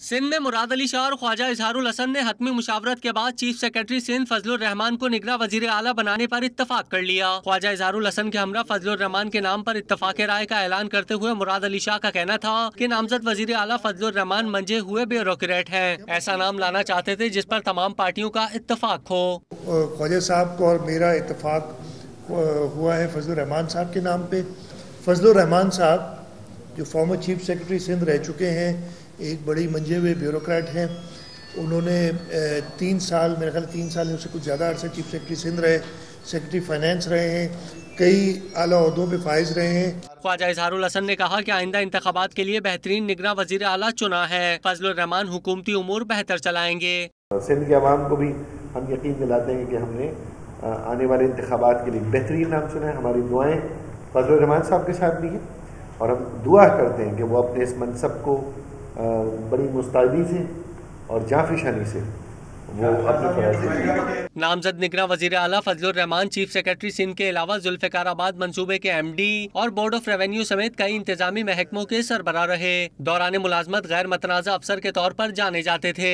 सिंध में मुराद अली शाह और ख्वाजा इजहारुल हसन ने हतमी मुशावरत के बाद चीफ सेक्रेटरी सिंध फजलुर रहमान को निगरां वजीर आला बनाने पर इत्तफाक कर लिया। ख्वाजा इजहारुल हसन के हमरा फजलुर रहमान के नाम पर इत्तफाक राय का ऐलान करते हुए मुराद अली शाह का कहना था कि नामजद वजीर आला फजलुर रहमान मंजे हुए ब्यूरोक्रेट हैं, ऐसा नाम लाना चाहते थे जिस पर तमाम पार्टियों का इत्तफाक हो। ख्वाजा साहब को और मेरा इत्तफाक हुआ है फजलुर रहमान साहब के नाम पे। फजलुर रहमान साहब जो फॉर्मर चीफ सेक्रेटरी सिंध रह चुके हैं, एक बड़ी मंजे हुए ब्यूरोक्रेट हैं। उन्होंने 3 साल, मेरे ख्याल 3 साल उससे कुछ ज़्यादा अरसा चीफ सेक्रेटरी सिंध रहे, सेक्रेटरी फाइनेंस रहे हैं, कई आला ओहदों पे फाइज रहे हैं। ख्वाजा इजहारुल हसन ने कहा कि आइंदा इंतखाबात के लिए बेहतरीन निगरां वजीर आला चुना है। फजलुर रहमान हुकूमती उमूर बेहतर चलाएंगे। सिंध के अवाम को भी हम यकीन दिलाते हैं कि हमने आने वाले इंतखाबात के लिए बेहतरीन नाम चुना है। हमारी दुआएं फजलुर रहमान साहब के साथ भी हैं और हम दुआ करते हैं कि वो अपने इस मनसब को बड़ी मुस्तैदी से और जाफिशानी से वो अपने नामजद निगरां वजीर आला फजलुर रहमान चीफ सेक्रेटरी सिंध के अलावा जुल्फिकाराबाद मंसूबे के MD और बोर्ड ऑफ रेवेन्यू समेत कई इंतजामी महकमों के सरबराह रहे। दौरान मुलाजमत गैर मतनाज़ा अफसर के तौर पर जाने जाते थे।